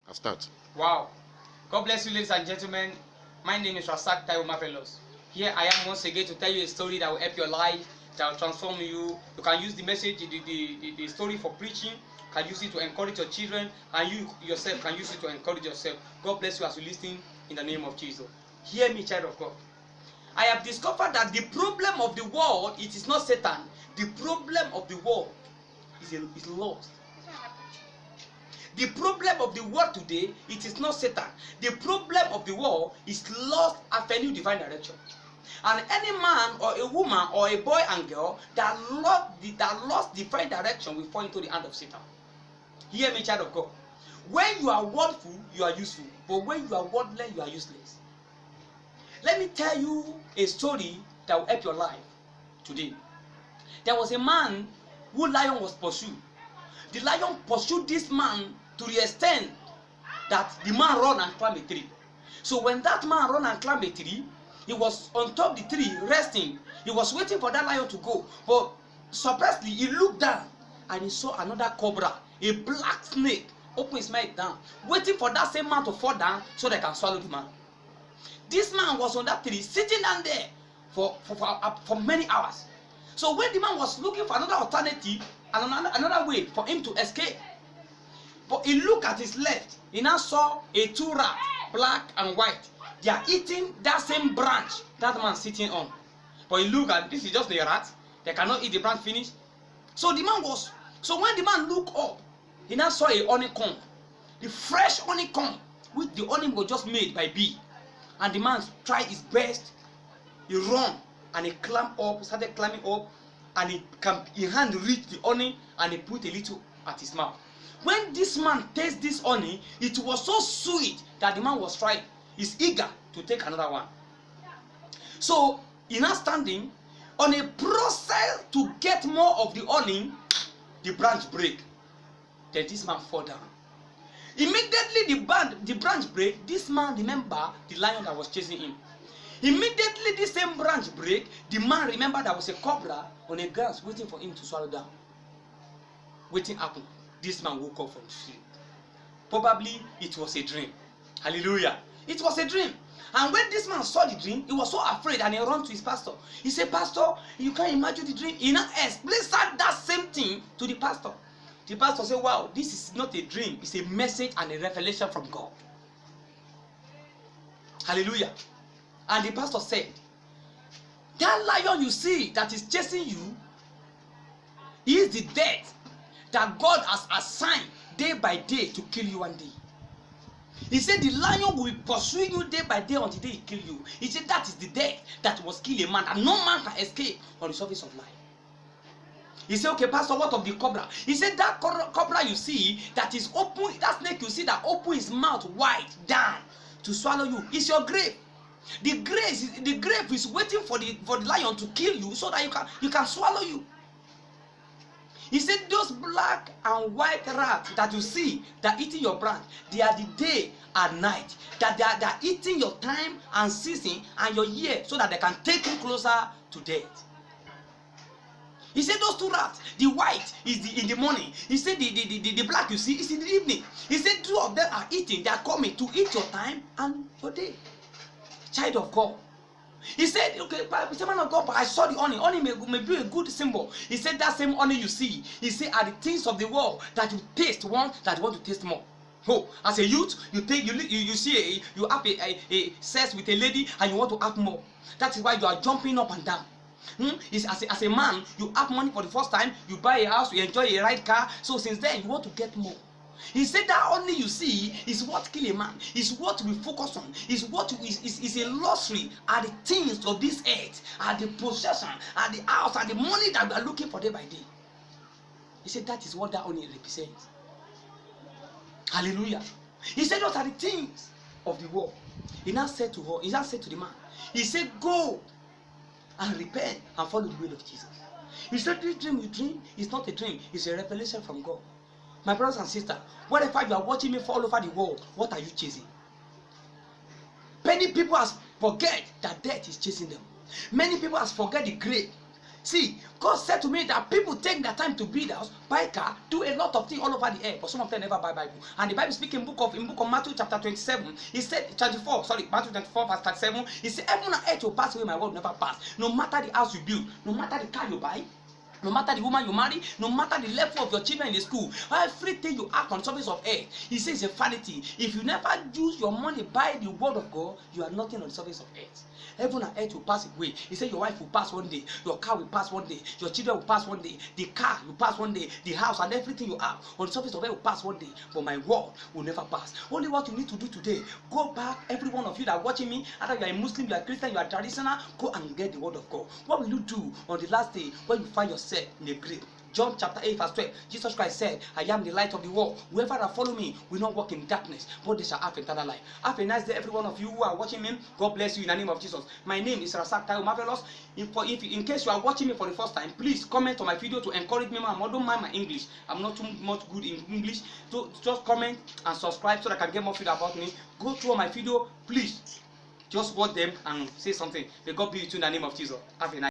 I'll start. Wow. God bless you, ladies and gentlemen. My name is Rasak Taiwo Mafelos. Here I am once again to tell you a story that will help your life, that will transform you. You can use the message, the story for preaching. You can use it to encourage your children, and you yourself can use it to encourage yourself. God bless you as you listen in the name of Jesus. Hear me, child of God. I have discovered that the problem of the world, it is not Satan. The problem of the world is lost. The problem of the world today, it is not Satan. The problem of the world is lost avenue divine direction. And any man or a woman or a boy and girl that lost divine direction will fall into the hand of Satan. Hear me, child of God. When you are worldful, you are useful. But when you are worldless, you are useless. Let me tell you a story that will help your life today. There was a man who lion was pursued. The lion pursued this man to the extent that the man run and climb a tree. So when that man run and climb a tree, he was on top the tree resting. He was waiting for that lion to go. But surprisingly, he looked down and he saw another cobra, a black snake, open his mouth down, waiting for that same man to fall down so they can swallow the man. This man was on that tree, sitting down there for many hours. So when the man was looking for another alternative and another way for him to escape, but he looked at his left, he now saw two rats, black and white. They are eating that same branch that man sitting on. But he looked at, this is just the rat, they cannot eat the branch finish. So when the man looked up, he now saw a honeycomb, the fresh honeycomb, which the honey was just made by bee. And the man tried his best, he ran and he started climbing up, and he hand reached the honey and he put a little at his mouth. When this man tasted this honey, it was so sweet that the man was trying. He's eager to take another one. So he now standing on a process to get more of the honey, the branch break. Then this man fall down. Immediately the branch break, this man remember the lion that was chasing him. Immediately the same branch break, the man remembered there was a cobra on a grass waiting for him to swallow down. Waiting happened. This man woke up from sleep. Probably it was a dream. Hallelujah. It was a dream. And when this man saw the dream, he was so afraid and he ran to his pastor. He said, "Pastor, you can't imagine the dream." He now explained that same thing to the pastor. The pastor said, "Wow, this is not a dream. It's a message and a revelation from God." Hallelujah. And the pastor said, "That lion you see that is chasing you is the death that God has assigned day by day to kill you one day." He said the lion will pursue you day by day until he kill you. He said that is the death that must kill a man, and no man can escape on the surface of life. He said, "Okay, Pastor, what of the cobra?" He said, "That cobra you see that is open, that snake you see that open his mouth wide down to swallow you, is your grave. The grave is waiting for the lion to kill you so that you can swallow you." He said those black and white rats that you see that eating your branch, they are the day and night. That they are eating your time and season and your year so that they can take you closer to death. He said those two rats, the white is in the morning. He said the black you see is in the evening. He said two of them are eating, they are coming to eat your time and your day. Child of God. He said, "Okay, man of God, but I saw the honey. Honey may be a good symbol." He said that same honey you see, he said, are the things of the world that you taste one that you want to taste more. Oh, as a youth, you see you have a sex with a lady and you want to have more. That is why you are jumping up and down. As a man, you have money for the first time, you buy a house, you enjoy a ride car. So since then, you want to get more. He said that only you see is what kill a man, is what we focus on, is what is a luxury, are the things of this earth, are the possession, are the house, are the money that we are looking for day by day. He said that is what that only represents. Hallelujah. He said those are the things of the world. He now said to the man, he said, "Go and repent and follow the will of Jesus." He said this dream you dream is not a dream, it's a revelation from God. My brothers and sisters, wherever you are watching me all over the world, what are you chasing? Many people has forget that death is chasing them. Many people has forget the grave. See, God said to me that people take their time to build house, buy car, do a lot of things all over the air, but some of them never buy Bible. And the Bible speaking in book of Matthew chapter 27, he said 24, sorry, Matthew 24 verse 37, he said, heaven and earth will pass away, my word will never pass. No matter the house you build, no matter the car you buy, no matter the woman you marry, no matter the level of your children in the school, everything you act on the surface of earth, he says a vanity. If you never use your money by the word of God, you are nothing on the surface of earth. Heaven and earth will pass away. He said your wife will pass one day, your car will pass one day, your children will pass one day, the car will pass one day, the house and everything you have on the surface of earth will pass one day, but my word will never pass. Only what you need to do today, go back, every one of you that are watching me, either you are a Muslim, you are a Christian, you are traditional, go and get the word of God. What will you do on the last day when you find yourself in the grave? John chapter 8 verse 12, Jesus Christ said, I am the light of the world. Whoever that follow me will not walk in darkness, but they shall have eternal life. Have a nice day, every one of you who are watching me. God bless you in the name of Jesus. My name is Rasak Taiwo Marvelous. In case you are watching me for the first time, please comment on my video to encourage me. I don't mind my English. I'm not too much good in English. So just comment and subscribe so that I can get more feedback about me. Go through my video, please. Just watch them and say something. May God be with you in the name of Jesus. Have a nice day.